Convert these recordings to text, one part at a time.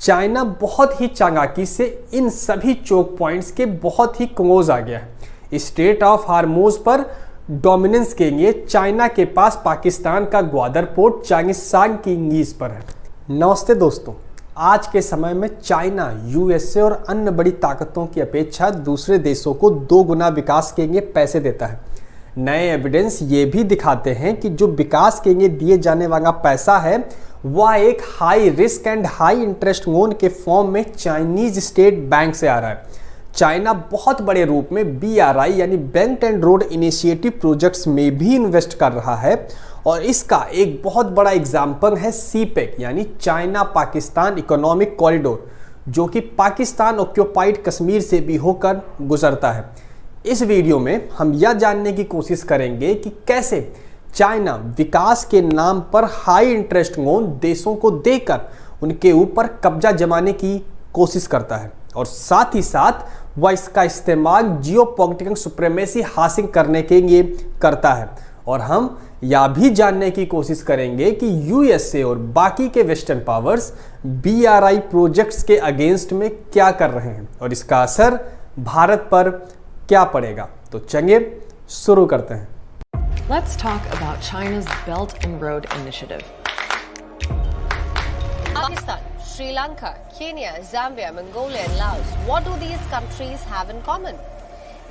China बहुत ही चालाकी से इन सभी चोक पॉइंट्स के बहुत ही क्लोज आ गया है। स्ट्रेट ऑफ हार्मोज पर डोमिनेंस के लिए चाइना के पास पाकिस्तान का ग्वादर पोर्ट चांगिस्तान की लीज पर है। नमस्ते दोस्तों, आज के समय में चाइना यूएसए और अन्य बड़ी ताकतों की अपेक्षा दूसरे देशों को 2 गुना विकास के लिए पैसे देता है। नए एविडेंस ये भी दिखाते हैं कि जो विकास के लिए दिए जाने वाला पैसा है वह एक high risk and high interest loan के फॉर्म में चाइनीज स्टेट बैंक से आ रहा है। चाइना बहुत बड़े रूप में BRI यानी belt and road initiative projects में भी इन्वेस्ट कर रहा है और इसका एक बहुत बड़ा एग्जाम्पल है CPEC यानी चाइना पाकिस्तान इकोनॉमिक कॉरिडोर, जो कि पाकिस्तान ऑक्यूपाइड कश्मीर से भी होकर गुजरता है। इस वीडियो में हम यह जानने की कोशिश करेंगे कि कैसे चाइना विकास के नाम पर हाई इंटरेस्ट लोन देशों को देकर उनके ऊपर कब्जा जमाने की कोशिश करता है और साथ ही साथ वह इसका इस्तेमाल जियोपॉलिटिकल सुप्रीमेसी हासिल करने के लिए करता है। और हम यह भी जानने की कोशिश करेंगे कि यूएसए और बाकी के वेस्टर्न पावर्स BRI प्रोजेक्ट्स के अगेंस्ट में क्या कर रहे हैं और इसका असर भारत पर क्या पड़ेगा। तो चलिए शुरू करते हैं। Let's talk about China's Belt and Road Initiative. Pakistan, Sri Lanka, Kenya, Zambia, Mongolia and Laos. What do these countries have in common?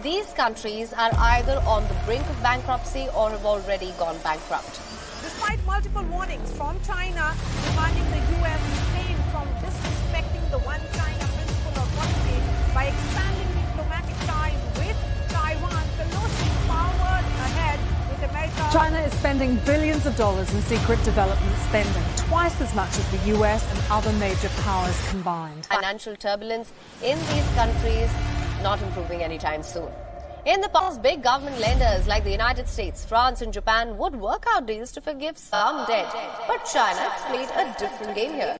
These countries are either on the brink of bankruptcy or have already gone bankrupt. Despite multiple warnings from China demanding the US refrain from disrespecting the one China principle of policy by expanding diplomatic ties with Taiwan, Pelosi powered ahead with America. China is spending billions of dollars in secret development spending, twice as much as the US and other major powers combined. Financial turbulence in these countries not improving anytime soon. In the past, big government lenders like the United States, France and Japan would work out deals to forgive some debt. But China played a different game here.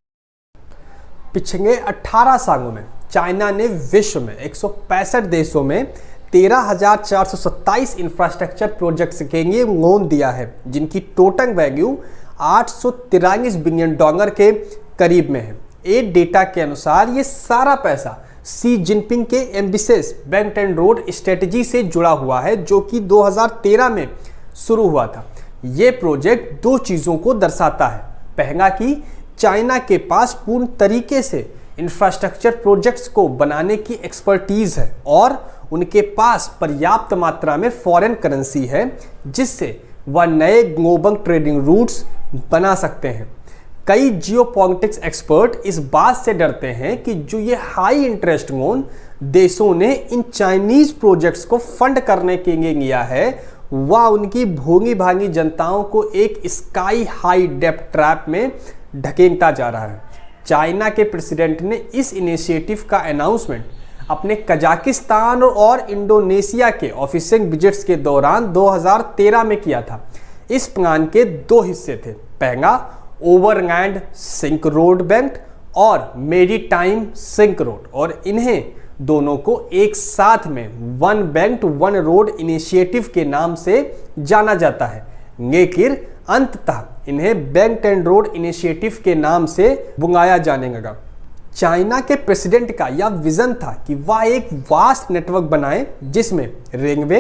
पिछले 18 सालों में China ने विश्व में 165 देशों में 13,427 infrastructure projects के लिए लोन दिया है, जिनकी टोटल वैल्यू $843 बिलियन के करीब में है। एक डेटा के अनुसार ये सारा पैसा सी जिनपिंग के ambitious belt and road strategy से जुड़ा हुआ है, जो कि 2013 में शुरू हुआ था। ये प्रोजेक्ट 2 चीज़ों को दर्शाता है। पहला कि चाइना के पास पूर्ण तरीके से इंफ्रास्ट्रक्चर प्रोजेक्ट्स को बनाने की एक्सपर्टीज है और उनके पास पर्याप्त मात्रा में फॉरेन करेंसी है, जिससे वह नए ग्लोबल ट्रेडिंग रूट्स बना सकते हैं। कई जियोपॉलिटिक्स एक्सपर्ट इस बात से डरते हैं कि जो ये हाई इंटरेस्ट लोन देशों ने इन चाइनीज प्रोजेक्ट्स को फंड करने के लिए लिया है, वह उनकी भोगी भागी जनताओं को एक स्काई हाई डेप्ट ट्रैप में ढकेलता जा रहा है। चाइना के प्रेसिडेंट ने इस इनिशिएटिव का अनाउंसमेंट अपने कजाकिस्तान और इंडोनेशिया के ऑफिशियल विजिट्स के दौरान 2013 में किया था। इस प्लान के 2 हिस्से थे। पहला ओवरलैंड सिंक रोड बेल्ट और मेरीटाइम सिंक रोड, और इन्हें दोनों को एक साथ में one belt one road initiative के नाम से जाना जाता है, लेकिन अंततः इन्हें बेल्ट एंड रोड इनिशिएटिव के नाम से बुलाया जाने लगा। चाइना के प्रेसिडेंट का यह विजन था कि वह एक वास्ट नेटवर्क बनाए जिसमें रेलवे,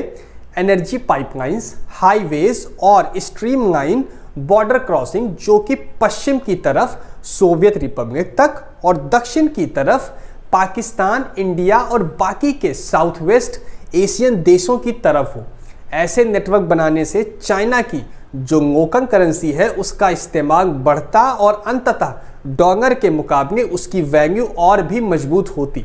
एनर्जी पाइपलाइंस, हाईवेज और स्ट्रीमलाइन बॉर्डर क्रॉसिंग, जो कि पश्चिम की तरफ सोवियत रिपब्लिक तक और दक्षिण की तरफ पाकिस्तान, इंडिया और बाकी के साउथ वेस्ट एशियन देशों की तरफ हो। ऐसे नेटवर्क बनाने से चाइना की जो लोकल करेंसी है उसका इस्तेमाल बढ़ता और अंततः डॉलर के मुकाबले उसकी वैल्यू और भी मजबूत होती।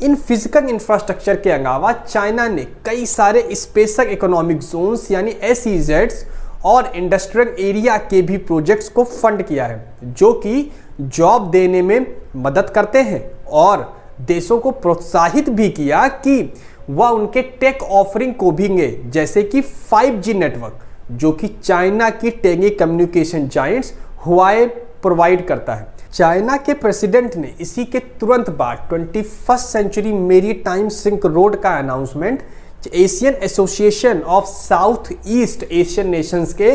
इन फिजिकल इंफ्रास्ट्रक्चर के अलावा चाइना ने कई सारे स्पेशल इकोनॉमिक जोन्स यानी SEZs और इंडस्ट्रियल एरिया के भी प्रोजेक्ट्स को फंड किया है, जो कि जॉब देने में मदद करते हैं और देशों को प्रोत्साहित भी किया कि वह उनके टेक ऑफरिंग को भी ले, जैसे कि 5G नेटवर्क, जो कि चाइना की telecommunication giants Huawei provide करता है। चाइना के प्रेसिडेंट ने इसी के तुरंत बाद 21st century maritime silk road का announcement Asian association of south east Asian nations के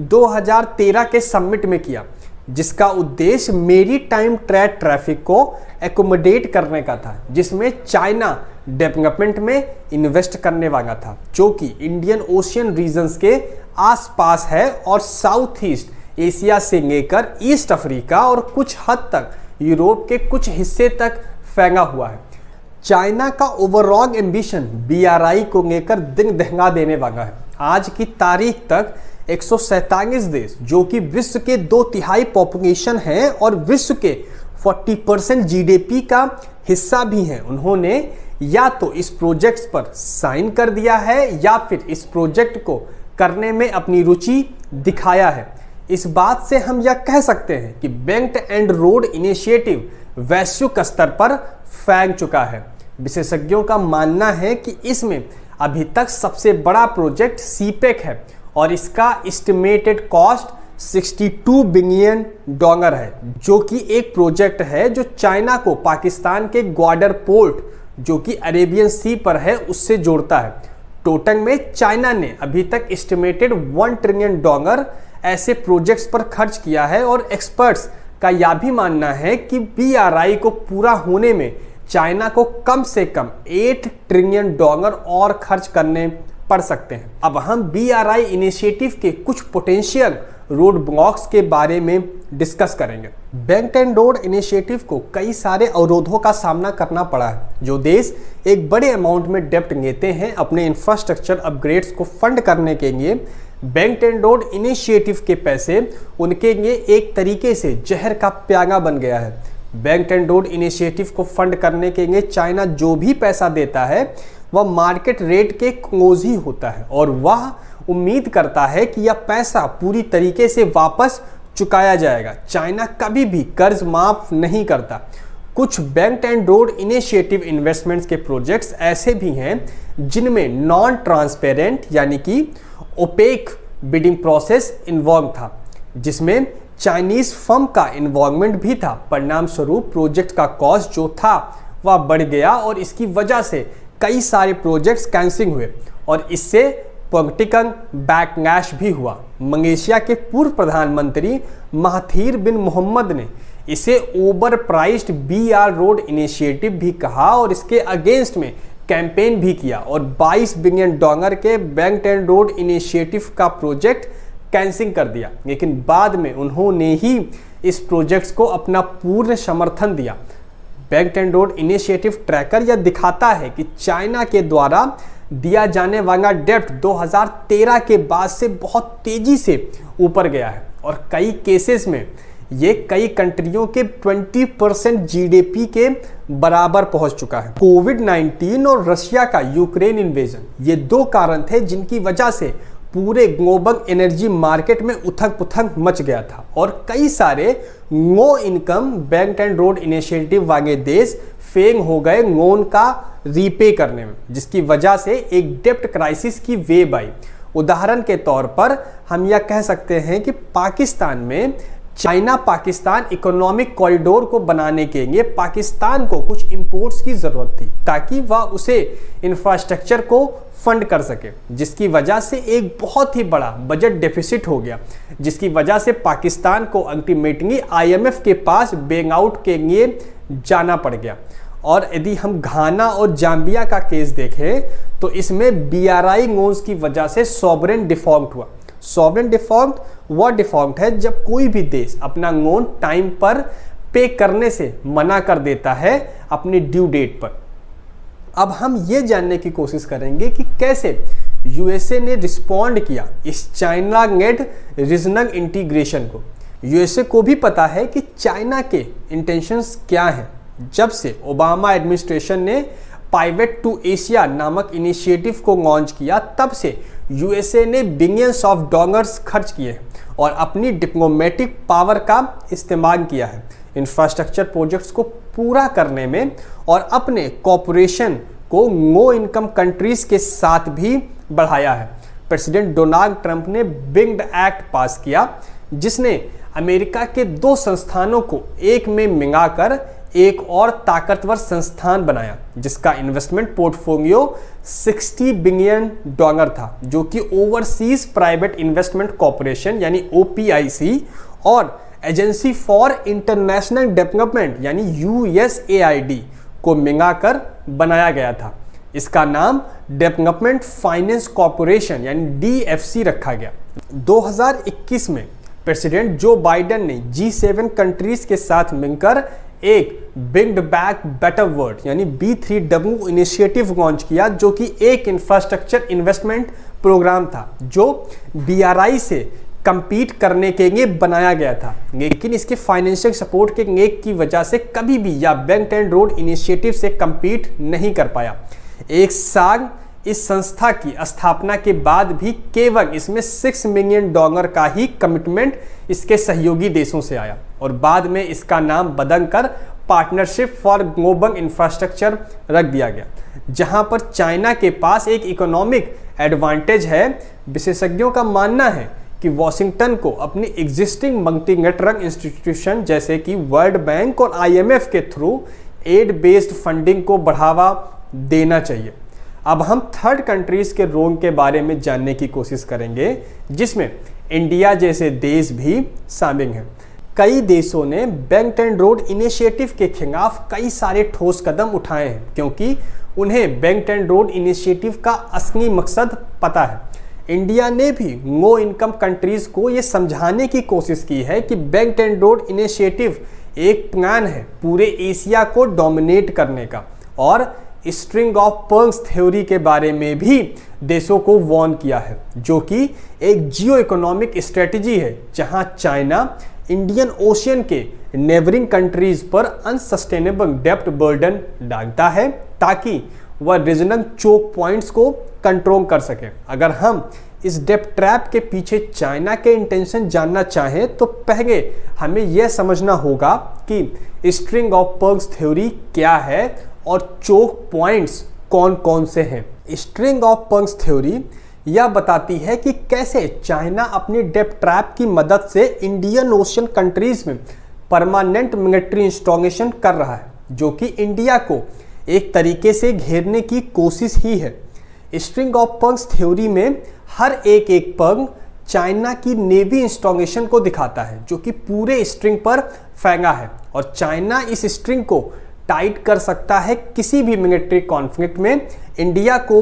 2013 के समिट में किया। जिसका उद्देश्य मेरी टाइम ट्रेड ट्रैफिक को एकोमोडेट करने का था, जिसमें चाइना डेवलपमेंट में इन्वेस्ट करने वाला था, जो कि इंडियन ओशियन रीजन्स के आसपास है और साउथ ईस्ट एशिया से लेकर ईस्ट अफ्रीका और कुछ हद तक यूरोप के कुछ हिस्से तक फैला हुआ है। चाइना का ओवरऑल एम्बिशन BRI को लेकर दिन दहला देने वाला है। आज की तारीख तक 147 देश, जो कि विश्व के 2/3 पॉपुलेशन है और विश्व के 40% GDP का हिस्सा भी हैं, उन्होंने या तो इस प्रोजेक्ट्स पर साइन कर दिया है या फिर इस प्रोजेक्ट को करने में अपनी रुचि दिखाया है। इस बात से हम यह कह सकते हैं कि बेल्ट एंड रोड इनिशिएटिव वैश्विक स्तर पर फैल चुका है। विशेषज्ञों का मानना है कि इसमें अभी तक सबसे बड़ा प्रोजेक्ट सीपेक है और इसका एस्टिमेटेड कॉस्ट $62 बिलियन है, जो कि एक प्रोजेक्ट है जो चाइना को पाकिस्तान के ग्वाडर पोर्ट, जो कि अरेबियन सी पर है, उससे जोड़ता है। टोटल में चाइना ने अभी तक एस्टिमेटेड $1 ट्रिलियन ऐसे प्रोजेक्ट्स पर खर्च किया है और एक्सपर्ट्स का यह भी मानना है कि BRI को पूरा होने में चाइना को कम से कम $8 ट्रिलियन और खर्च करने पड़ सकते हैं। अब हम BRI इनिशिएटिव के कुछ पोटेंशियल रोड ब्लॉक्स के बारे में डिस्कस करेंगे। बेल्ट एंड रोड इनिशिएटिव को कई सारे अवरोधों का सामना करना पड़ा है। जो देश एक बड़े अमाउंट में डेप्ट लेते हैं अपने इंफ्रास्ट्रक्चर अपग्रेड्स को फंड करने के लिए, बेल्ट एंड रोड इनिशिएटिव के पैसे उनके लिए एक तरीके से जहर का प्याला बन गया है। बेल्ट एंड रोड इनिशिएटिव को फंड करने के लिए चाइना जो भी पैसा देता है वह मार्केट रेट के क्लोज ही होता है और वह उम्मीद करता है कि यह पैसा पूरी तरीके से वापस चुकाया जाएगा। चाइना कभी भी कर्ज माफ नहीं करता। कुछ belt and road initiative investments के प्रोजेक्ट्स ऐसे भी हैं जिनमें नॉन ट्रांसपेरेंट यानी कि ओपेक बिडिंग प्रोसेस इन्वॉल्व था, जिसमें चाइनीज फर्म का इन्वॉल्वमेंट भी था। परिणाम स्वरूप प्रोजेक्ट का कॉस्ट जो था वह बढ़ गया और इसकी वजह से कई सारे प्रोजेक्ट्स कैंसिल हुए और इससे पॉलिटिकल बैकलैश भी हुआ। मलेशिया के पूर्व प्रधानमंत्री महाथीर बिन मोहम्मद ने इसे over priced BR road initiative भी कहा और इसके अगेंस्ट में कैंपेन भी किया और $22 बिलियन के बेल्ट एंड रोड इनिशिएटिव का प्रोजेक्ट कैंसिल कर दिया। लेकिन बाद में उन्होंने ही इस प्रोजेक्ट्स को अपना पूर्ण समर्थन दिया। Belt and road initiative tracker यह दिखाता है कि चाइना के द्वारा दिया जाने वाला डेप्ट 2013 के बाद से बहुत तेजी से ऊपर गया है और कई केसेस में ये कई कंट्रियों के 20% GDP के बराबर पहुंच चुका है। कोविड-19 और रशिया का यूक्रेन इन्वेजन, ये दो कारण थे जिनकी वजह से पूरे ग्लोबल एनर्जी मार्केट में उथल पुथल मच गया था और कई सारे low income belt and road initiative वाले देश फेल हो गए लोन का रीपे करने में, जिसकी वजह से एक डेप्ट क्राइसिस की वेव आई। उदाहरण के तौर पर हम यह कह सकते हैं कि पाकिस्तान में चाइना पाकिस्तान इकोनॉमिक कॉरिडोर को बनाने के लिए पाकिस्तान को कुछ इंपोर्ट्स की जरूरत थी ताकि वह उसे इंफ्रास्ट्रक्चर को फंड कर सके, जिसकी वजह से एक बहुत ही बड़ा बजट डेफिसिट हो गया, जिसकी वजह से पाकिस्तान को अल्टीमेटली IMF के पास बेल आउट के लिए जाना पड़ गया। और यदि हम घाना और जाम्बिया का केस देखें तो इसमें BRI लोन्स की वजह से सॉवरेन डिफॉल्ट हुआ। सॉवरेन डिफॉल्ट वह डिफॉल्ट है जब कोई भी देश अपना लोन टाइम पर पे करने से मना कर देता है अपनी ड्यू डेट पर। अब हम ये जानने की कोशिश करेंगे कि कैसे USA ने रिस्पॉन्ड किया इस चाइना लेड रीजनल इंटीग्रेशन को। USA को भी पता है कि चाइना के इंटेंशंस क्या हैं। जब से ओबामा एडमिनिस्ट्रेशन ने पाइवेट टू एशिया नामक इनिशिएटिव को लॉन्च किया, तब से USA ने बिलियंस ऑफ डॉलर्स खर्च किए और अपनी डिप्लोमेटिक पावर का इस्तेमाल किया है इंफ्रास्ट्रक्चर प्रोजेक्ट्स को पूरा करने में और अपने कॉर्पोरेशन को लो इनकम कंट्रीज के साथ भी बढ़ाया है। प्रेसिडेंट डोनाल्ड ट्रंप ने बिल्ड एक्ट पास किया जिसने अमेरिका के दो संस्थानों को एक में मिलाकर एक और ताकतवर संस्थान बनाया, जिसका इन्वेस्टमेंट पोर्टफोलियो $60 बिलियन था, जो कि ओवरसीज प्राइवेट इन्वेस्टमेंट कॉर्पोरेशन यानी OPIC और एजेंसी फॉर इंटरनेशनल डेवलपमेंट यानी USAID को मिलाकर बनाया गया था। इसका नाम डेवलपमेंट फाइनेंस कॉरपोरेशन यानी DFC रखा गया। 2021 में प्रेसिडेंट जो बाइडेन ने G7 कंट्रीज के साथ मिलकर एक बिल्ड बैक बेटर वर्ल्ड यानी B3W इनिशिएटिव लॉन्च किया, जो कि एक इंफ्रास्ट्रक्चर इन्वेस्टमेंट प्रोग्राम था जो BRI से कंपीट करने के लिए बनाया गया था, लेकिन इसके फाइनेंशियल सपोर्ट के लेक की वजह से कभी भी या बेल्ट एंड रोड इनिशिएटिव से कंपीट नहीं कर पाया। एक साल इस संस्था की स्थापना के बाद भी केवल इसमें $6 मिलियन का ही कमिटमेंट इसके सहयोगी देशों से आया और बाद में इसका नाम बदलकर पार्टनरशिप फॉर ग्लोबल इंफ्रास्ट्रक्चर रख दिया गया, जहां पर चाइना के पास एक इकोनॉमिक एडवांटेज है। विशेषज्ञों का मानना है कि वॉशिंगटन को अपनी एग्जिस्टिंग मल्टीलेटरल इंस्टीट्यूशन जैसे कि वर्ल्ड बैंक और IMF के थ्रू एड बेस्ड फंडिंग को बढ़ावा देना चाहिए। अब हम थर्ड कंट्रीज के रोल के बारे में जानने की कोशिश करेंगे, जिसमें इंडिया जैसे देश भी शामिल हैं। कई देशों ने बेल्ट एंड रोड इनिशिएटिव के खिलाफ कई सारे ठोस कदम उठाए हैं, क्योंकि उन्हें बेल्ट एंड रोड इनिशिएटिव का असली मकसद पता है। इंडिया ने भी लो इनकम कंट्रीज को ये समझाने की कोशिश की है कि बेल्ट एंड रोड इनिशिएटिव एक प्लान है पूरे एशिया को डोमिनेट करने का, और स्ट्रिंग ऑफ पर्ल्स थ्योरी के बारे में भी देशों को वार्न किया है, जो कि एक जियो इकोनॉमिक स्ट्रेटजी है जहां चाइना इंडियन ओशियन के नेबरिंग कंट्रीज पर अनसस्टेनेबल डेब्ट बर्डन डालता है ताकि वह रीजनल चोक पॉइंट्स को कंट्रोल कर सके। अगर हम इस डेब्ट ट्रैप के पीछे चाइना के इंटेंशन जानना चाहें तो पहले हमें यह समझना होगा कि स्ट्रिंग ऑफ पर्ल्स थ्योरी क्या है और चोक पॉइंट्स कौन कौन से हैं। स्ट्रिंग ऑफ पर्ल्स थ्योरी यह बताती है कि कैसे चाइना अपनी डेब्ट ट्रैप की मदद से इंडियन ओशन कंट्रीज में परमानेंट मिलिट्री इंस्टॉलेशन कर रहा है, जो कि इंडिया को एक तरीके से घेरने की कोशिश ही है। स्ट्रिंग ऑफ पर्ल्स थ्योरी में हर एक पर्ल चाइना की नेवी इंस्टॉलेशन को दिखाता है, जो कि पूरे स्ट्रिंग पर फैला है, और चाइना इस स्ट्रिंग को टाइट कर सकता है किसी भी मिलिट्री कॉन्फ्लिक्ट में इंडिया को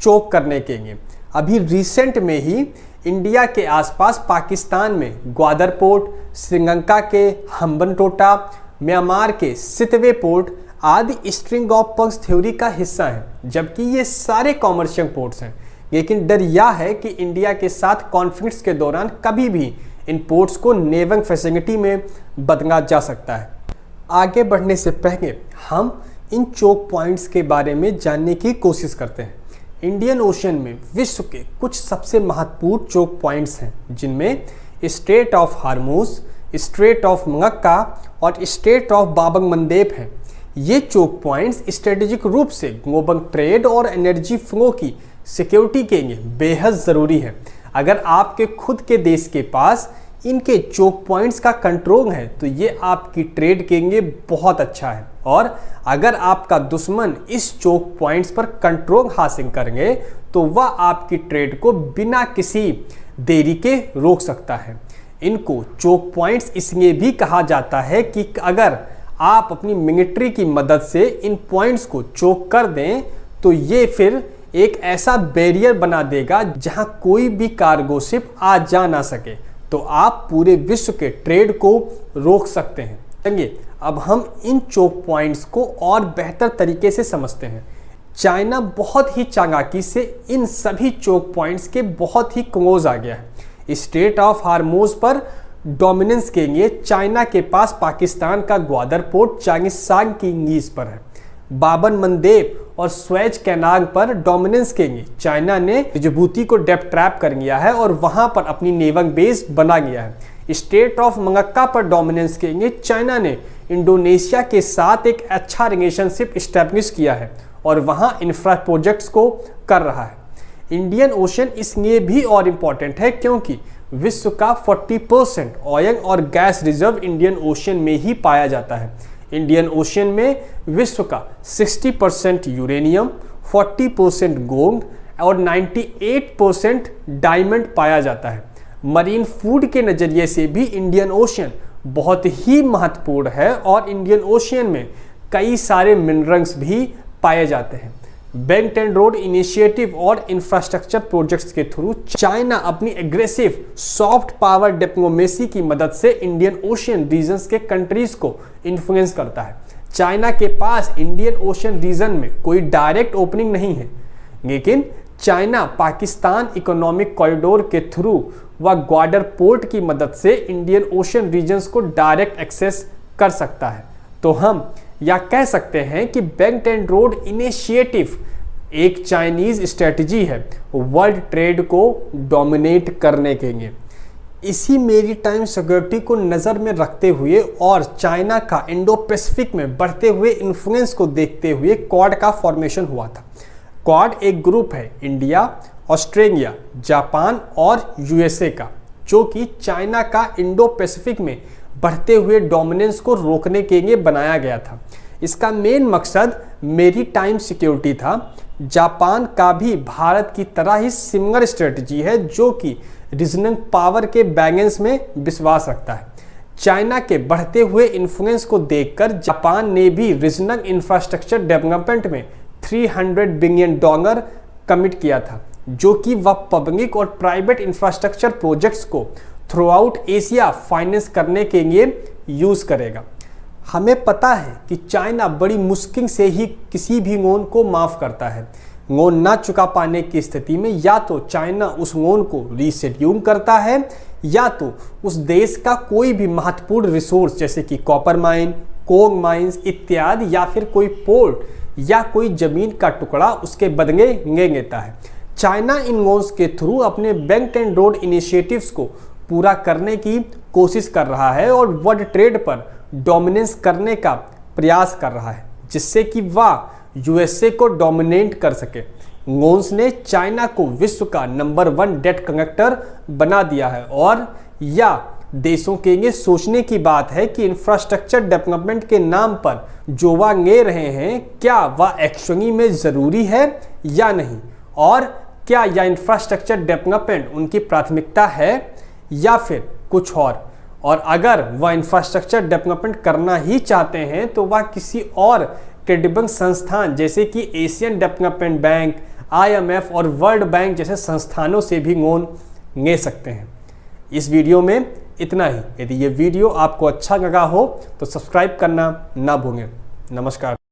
चोक करने के लिए। अभी रिसेंट में ही इंडिया के आसपास पाकिस्तान में ग्वादर पोर्ट, श्रीलंका के हम्बनटोटा, म्यांमार के सितवे पोर्ट आदि स्ट्रिंग ऑफ पर्ल्स थ्योरी का हिस्सा है, जबकि ये सारे कॉमर्शियल पोर्ट्स हैं। लेकिन डर यह है कि इंडिया के साथ कॉन्फ्लिक्ट्स के दौरान कभी भी इन पोर्ट्स को नेवल फैसिलिटी में बदला जा सकता है। आगे बढ़ने से पहले हम इन चोक पॉइंट्स के बारे में जानने की कोशिश करते हैं। इंडियन ओशन में विश्व के कुछ सबसे महत्वपूर्ण चोक पॉइंट्स हैं, जिनमें straight of Hormuz, straight of Malacca और स्ट्रेट ऑफ बाब एल मंदेब हैं। ये चोक पॉइंट्स स्ट्रेटेजिक रूप से ग्लोबल ट्रेड और एनर्जी फ्लो की सिक्योरिटी के लिए बेहद ज़रूरी है। अगर आपके खुद के देश के पास इनके चोक पॉइंट्स का कंट्रोल है तो ये आपकी ट्रेड के लिए बहुत अच्छा है, और अगर आपका दुश्मन इस चोक पॉइंट्स पर कंट्रोल हासिल करेंगे तो वह आपकी ट्रेड को बिना किसी देरी के रोक सकता है। इनको चोक पॉइंट्स इसलिए भी कहा जाता है कि अगर आप अपनी मिलिट्री की मदद से इन पॉइंट्स को चोक कर दें तो ये फिर एक ऐसा बैरियर बना देगा जहां कोई भी कार्गो शिप आ जा ना सके, तो आप पूरे विश्व के ट्रेड को रोक सकते हैं। चलिए अब हम इन चोक पॉइंट्स को और बेहतर तरीके से समझते हैं। चाइना बहुत ही चालाकी से इन सभी चोक पॉइंट्स के बहुत ही क्लोज आ गया है। स्ट्रेट ऑफ हार्मूज पर डोमिनेंस के लिए चाइना के पास पाकिस्तान का ग्वादर पोर्ट 40 साल की लीज पर है। बाब एल मंदेब और स्वेज कैनाल पर डोमिनेंस के लिए चाइना ने जिबूती को डेब्ट ट्रैप कर लिया है और वहां पर अपनी नेवल बेस बना लिया है। स्ट्रेट ऑफ मलक्का पर डोमिनेंस के लिए चाइना ने इंडोनेशिया के साथ एक अच्छा रिलेशनशिप इस्टेब्लिश किया है और वहां इंफ्रा प्रोजेक्ट्स को कर रहा है। इंडियन ओशन इसलिए भी और इम्पॉर्टेंट है क्योंकि विश्व का 40% ऑयल और गैस रिजर्व इंडियन ओशन में ही पाया जाता है। इंडियन ओशन में विश्व का 60% यूरेनियम, 40% गोल्ड और 98% डायमंड पाया जाता है। मरीन फूड के नज़रिए से भी इंडियन ओशन बहुत ही महत्वपूर्ण है और इंडियन ओशियन में कई सारे मिनरल्स भी पाए जाते हैं। बेल्ट एंड रोड इनिशिएटिव और इंफ्रास्ट्रक्चर प्रोजेक्ट्स के थ्रू चाइना अपनी एग्रेसिव सॉफ्ट पावर डिप्लोमेसी की मदद से इंडियन ओशियन रीजन्स के कंट्रीज को इन्फ्लुएंस करता है। चाइना के पास इंडियन ओशियन रीजन में कोई डायरेक्ट ओपनिंग नहीं है, लेकिन चाइना पाकिस्तान इकोनॉमिक कॉरिडोर के थ्रू व ग्वाडर पोर्ट की मदद से इंडियन ओशियन रीजन्स को डायरेक्ट एक्सेस कर सकता है। तो हम या कह सकते हैं कि बेल्ट एंड रोड इनिशिएटिव एक चाइनीज स्ट्रेटजी है वर्ल्ड ट्रेड को डोमिनेट करने के लिए। इसी मेरीटाइम सिक्योरिटी को नज़र में रखते हुए और चाइना का इंडो पैसिफिक में बढ़ते हुए इन्फ्लुएंस को देखते हुए क्वाड का फॉर्मेशन हुआ था। क्वाड एक ग्रुप है इंडिया, ऑस्ट्रेलिया, जापान और यूएसए का, जो कि चाइना का इंडो पैसिफिक में बढ़ते हुए डोमिनेंस को रोकने के लिए बनाया गया था। इसका मेन मकसद मेरीटाइम सिक्योरिटी था। जापान का भी भारत की तरह ही सिमिलर स्ट्रेटजी है, जो कि रीजनल पावर के बैलेंस में विश्वास रखता है। चाइना के बढ़ते हुए इन्फ्लुएंस को देखकर जापान ने भी रीजनल इंफ्रास्ट्रक्चर डेवलपमेंट में $300 बिलियन कमिट किया था, जो कि वह पब्लिक और प्राइवेट इंफ्रास्ट्रक्चर प्रोजेक्ट्स को थ्रू आउट एशिया फाइनेंस करने के लिए यूज़ करेगा। हमें पता है कि चाइना बड़ी मुश्किल से ही किसी भी लोन को माफ़ करता है। लोन ना चुका पाने की स्थिति में या तो चाइना उस लोन को रीशेड्यूल करता है या तो उस देश का कोई भी महत्वपूर्ण रिसोर्स जैसे कि कॉपर माइन, कोल माइंस इत्यादि या फिर कोई पोर्ट या कोई ज़मीन का टुकड़ा उसके बदले ले लेता है। चाइना इन लोन्स के थ्रू अपने बेल्ट एंड रोड इनिशिएटिव्स को पूरा करने की कोशिश कर रहा है और वर्ल्ड ट्रेड पर डोमिनेंस करने का प्रयास कर रहा है, जिससे कि वह यूएसए को डोमिनेट कर सके। लोन्स ने चाइना को विश्व का नंबर 1 डेट कलेक्टर बना दिया है और या देशों के लिए सोचने की बात है कि इंफ्रास्ट्रक्चर डेवलपमेंट के नाम पर जो वह ले रहे हैं क्या वह एक्चुअली में ज़रूरी है या नहीं, और क्या यह इंफ्रास्ट्रक्चर डेवलपमेंट उनकी प्राथमिकता है या फिर कुछ और अगर वह इंफ्रास्ट्रक्चर डेवलपमेंट करना ही चाहते हैं तो वह किसी और क्रेडिबल संस्थान जैसे कि एशियन डेवलपमेंट बैंक, IMF और वर्ल्ड बैंक जैसे संस्थानों से भी लोन ले सकते हैं। इस वीडियो में इतना ही। यदि ये वीडियो आपको अच्छा लगा हो तो सब्सक्राइब करना ना भूलें। नमस्कार।